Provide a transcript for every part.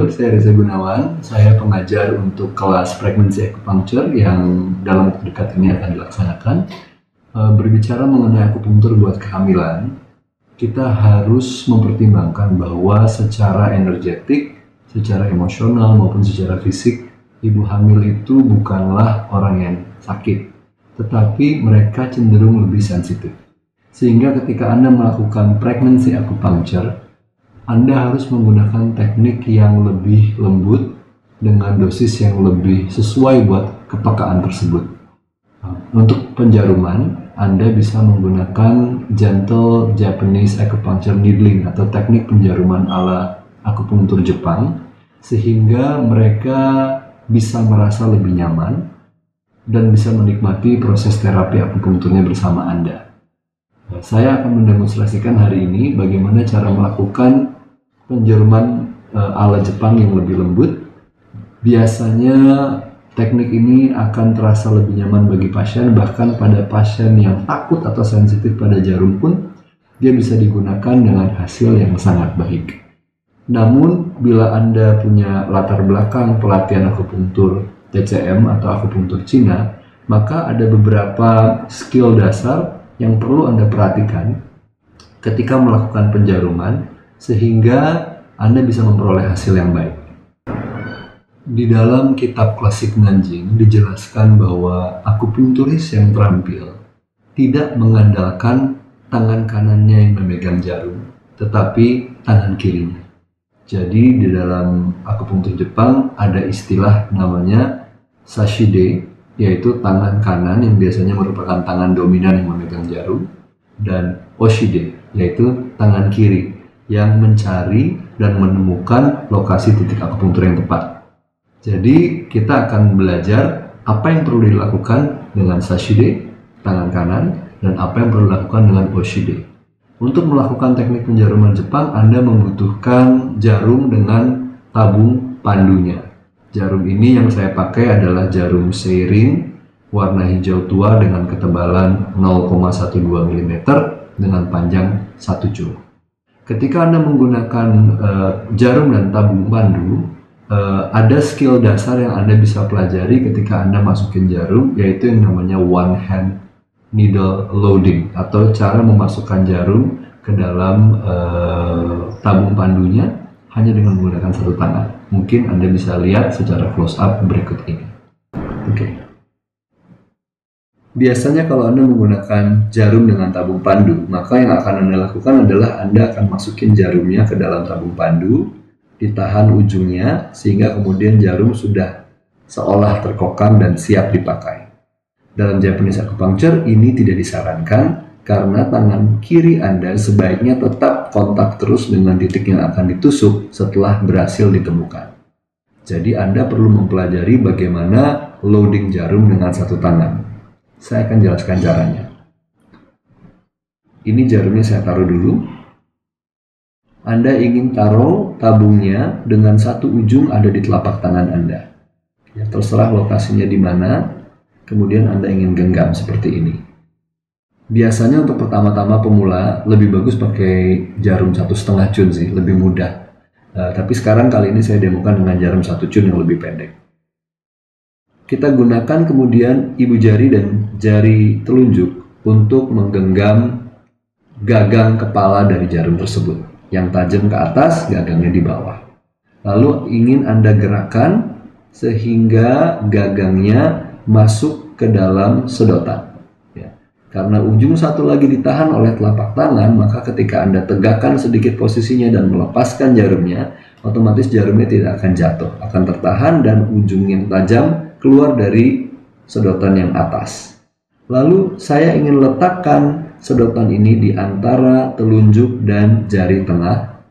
Halo, saya Reza Gunawan. Saya pengajar untuk kelas Frekuensi Acupuncture yang dalam waktu dekat ini akan dilaksanakan. Berbicara mengenai akupunktur buat kehamilan, kita harus mempertimbangkan bahwa secara energetik, secara emosional maupun secara fisik, ibu hamil itu bukanlah orang yang sakit, tetapi mereka cenderung lebih sensitif. Sehingga ketika Anda melakukan pregnancy acupuncture, Anda harus menggunakan teknik yang lebih lembut dengan dosis yang lebih sesuai buat kepekaan tersebut. Untuk penjaruman, Anda bisa menggunakan gentle Japanese acupuncture needling atau teknik penjaruman ala akupunktur Jepang, sehingga mereka bisa merasa lebih nyaman dan bisa menikmati proses terapi akupunkturnya bersama Anda. Saya akan mendemonstrasikan hari ini bagaimana cara melakukan penjaruman ala Jepang yang lebih lembut. Biasanya teknik ini akan terasa lebih nyaman bagi pasien, bahkan pada pasien yang takut atau sensitif pada jarum pun dia bisa digunakan dengan hasil yang sangat baik. Namun bila Anda punya latar belakang pelatihan akupunktur TCM atau akupunktur Cina, maka ada beberapa skill dasar yang perlu Anda perhatikan ketika melakukan penjaruman sehingga Anda bisa memperoleh hasil yang baik. Di dalam kitab klasik Nanjing dijelaskan bahwa akupunkturis yang terampil tidak mengandalkan tangan kanannya yang memegang jarum, tetapi tangan kirinya. Jadi di dalam akupunktur Jepang ada istilah namanya sashide, yaitu tangan kanan yang biasanya merupakan tangan dominan yang memegang jarum, dan oshide, yaitu tangan kiri yang mencari dan menemukan lokasi titik akupunktur yang tepat. Jadi kita akan belajar apa yang perlu dilakukan dengan sashide, tangan kanan, dan apa yang perlu dilakukan dengan oshide. Untuk melakukan teknik penjaruman Jepang, Anda membutuhkan jarum dengan tabung pandunya. Jarum ini yang saya pakai adalah jarum seiring warna hijau tua dengan ketebalan 0,12 mm dengan panjang 1 juz. Ketika Anda menggunakan jarum dan tabung pandu, ada skill dasar yang Anda bisa pelajari ketika Anda masukin jarum, yaitu yang namanya one hand needle loading, atau cara memasukkan jarum ke dalam tabung pandunya hanya dengan menggunakan satu tangan. Mungkin Anda bisa lihat secara close up berikut ini. Oke. Biasanya kalau Anda menggunakan jarum dengan tabung pandu, maka yang akan Anda lakukan adalah Anda akan masukin jarumnya ke dalam tabung pandu, ditahan ujungnya sehingga kemudian jarum sudah seolah terkokang dan siap dipakai. Dalam Japanese acupuncture ini tidak disarankan karena tangan kiri Anda sebaiknya tetap kontak terus dengan titik yang akan ditusuk setelah berhasil ditemukan. Jadi Anda perlu mempelajari bagaimana loading jarum dengan satu tangan. Saya akan jelaskan caranya. Ini jarumnya saya taruh dulu. Anda ingin taruh tabungnya dengan satu ujung ada di telapak tangan Anda. Ya, terserah lokasinya di mana. Kemudian Anda ingin genggam seperti ini. Biasanya untuk pertama-tama pemula lebih bagus pakai jarum 1,5 cun sih, lebih mudah. Tapi sekarang kali ini saya demokan dengan jarum 1 cun yang lebih pendek. Kita gunakan kemudian ibu jari dan jari telunjuk untuk menggenggam gagang kepala dari jarum tersebut. Yang tajam ke atas, gagangnya di bawah. Lalu ingin Anda gerakan sehingga gagangnya masuk ke dalam sedotan. Ya. Karena ujung satu lagi ditahan oleh telapak tangan, maka ketika Anda tegakkan sedikit posisinya dan melepaskan jarumnya, otomatis jarumnya tidak akan jatuh, akan tertahan dan ujung yang tajam keluar dari sedotan yang atas. Lalu saya ingin letakkan sedotan ini di antara telunjuk dan jari tengah.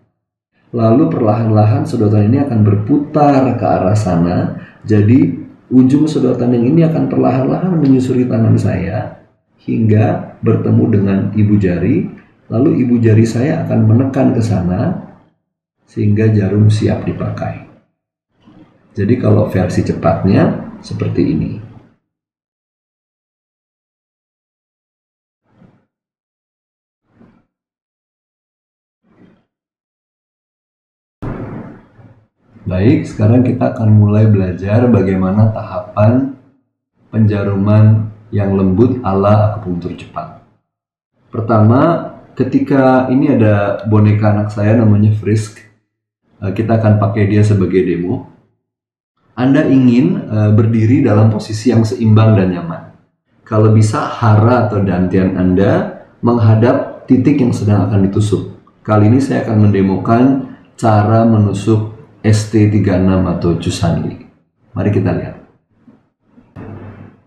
Lalu perlahan-lahan sedotan ini akan berputar ke arah sana. Jadi ujung sedotan yang ini akan perlahan-lahan menyusuri tangan saya hingga bertemu dengan ibu jari. Lalu ibu jari saya akan menekan ke sana sehingga jarum siap dipakai. Jadi kalau versi cepatnya seperti ini. Baik, sekarang kita akan mulai belajar bagaimana tahapan penjaruman yang lembut ala akupunktur Jepang. Pertama, ketika ini ada boneka anak saya namanya Frisk, kita akan pakai dia sebagai demo. Anda ingin berdiri dalam posisi yang seimbang dan nyaman. Kalau bisa, hara atau dantian Anda menghadap titik yang sedang akan ditusuk. Kali ini saya akan mendemokan cara menusuk ST36 atau Jusanli. Mari kita lihat.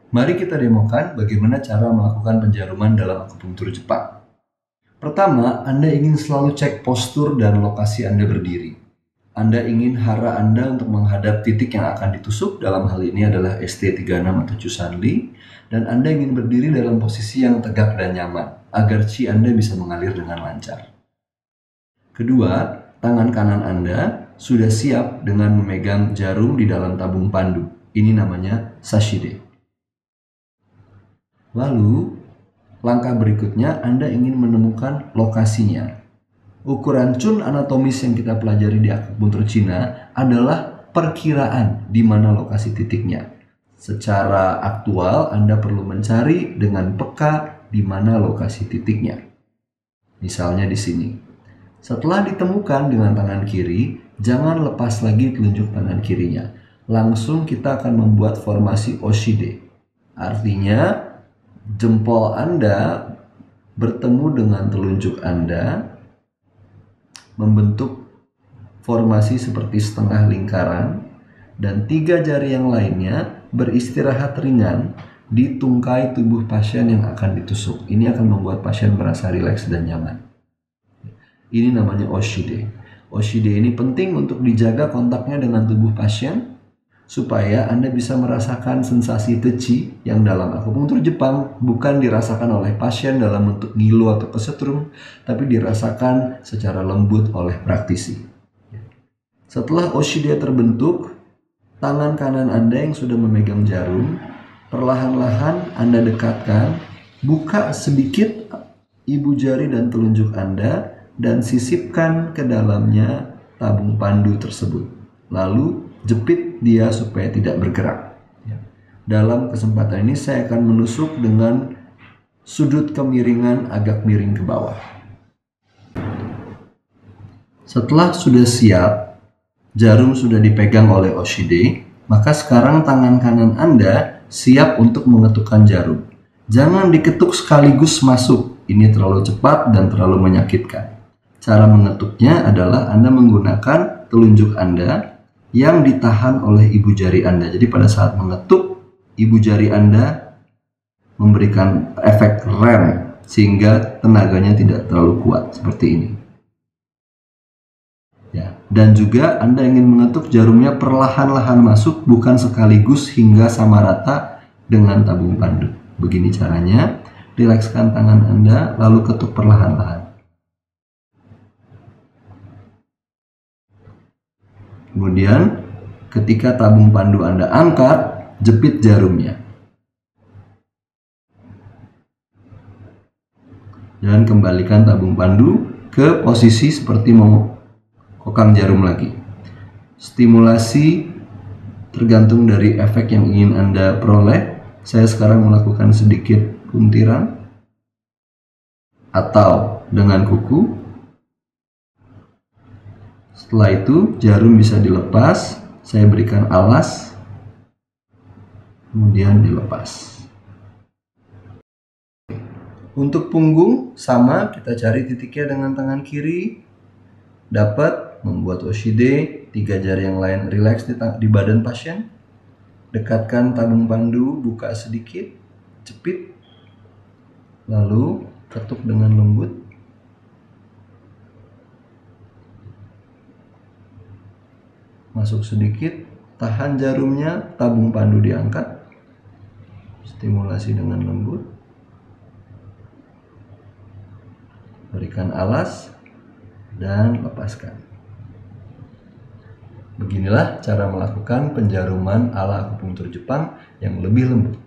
Mari kita demokan bagaimana cara melakukan penjaruman dalam akupunktur Jepang. Pertama, Anda ingin selalu cek postur dan lokasi Anda berdiri. Anda ingin hara Anda untuk menghadap titik yang akan ditusuk, dalam hal ini adalah ST36 atau Jusanli, dan Anda ingin berdiri dalam posisi yang tegak dan nyaman, agar chi Anda bisa mengalir dengan lancar. Kedua, tangan kanan Anda sudah siap dengan memegang jarum di dalam tabung pandu. Ini namanya sashide. Lalu, langkah berikutnya Anda ingin menemukan lokasinya. Ukuran cun anatomis yang kita pelajari di akupunktur Cina adalah perkiraan di mana lokasi titiknya. Secara aktual, Anda perlu mencari dengan peka di mana lokasi titiknya. Misalnya di sini. Setelah ditemukan dengan tangan kiri, jangan lepas lagi telunjuk tangan kirinya. Langsung kita akan membuat formasi Oshide. Artinya, jempol Anda bertemu dengan telunjuk Anda, membentuk formasi seperti setengah lingkaran, dan 3 jari yang lainnya beristirahat ringan di tungkai tubuh pasien yang akan ditusuk. Ini akan membuat pasien merasa rileks dan nyaman. Ini namanya Oshide. Oshide ini penting untuk dijaga kontaknya dengan tubuh pasien supaya Anda bisa merasakan sensasi techi yang dalam akupunktur Jepang bukan dirasakan oleh pasien dalam bentuk ngilu atau kesetrum, tapi dirasakan secara lembut oleh praktisi. Setelah Oshide terbentuk, tangan kanan Anda yang sudah memegang jarum, perlahan-lahan Anda dekatkan, buka sedikit ibu jari dan telunjuk Anda, dan sisipkan ke dalamnya tabung pandu tersebut. Lalu jepit dia supaya tidak bergerak. Dalam kesempatan ini saya akan menusuk dengan sudut kemiringan agak miring ke bawah. Setelah sudah siap, jarum sudah dipegang oleh Oshide, maka sekarang tangan kanan Anda siap untuk mengetukkan jarum. Jangan diketuk sekaligus masuk, ini terlalu cepat dan terlalu menyakitkan. Cara mengetuknya adalah Anda menggunakan telunjuk Anda yang ditahan oleh ibu jari Anda. Jadi pada saat mengetuk, ibu jari Anda memberikan efek rem sehingga tenaganya tidak terlalu kuat seperti ini. Ya, dan juga Anda ingin mengetuk jarumnya perlahan-lahan masuk, bukan sekaligus hingga sama rata dengan tabung pandu. Begini caranya, rilekskan tangan Anda lalu ketuk perlahan-lahan. Kemudian, ketika tabung pandu Anda angkat, jepit jarumnya. Dan kembalikan tabung pandu ke posisi seperti mau kokang jarum lagi. Stimulasi tergantung dari efek yang ingin Anda peroleh. Saya sekarang melakukan sedikit puntiran atau dengan kuku. Setelah itu jarum bisa dilepas, saya berikan alas, kemudian dilepas. Untuk punggung sama, kita cari titiknya dengan tangan kiri, dapat membuat Oshide, 3 jari yang lain rileks di badan pasien, dekatkan tabung pandu, buka sedikit, jepit, lalu ketuk dengan lembut. Masuk sedikit, tahan jarumnya, tabung pandu diangkat, stimulasi dengan lembut, berikan alas, dan lepaskan. Beginilah cara melakukan penjaruman ala akupunktur Jepang yang lebih lembut.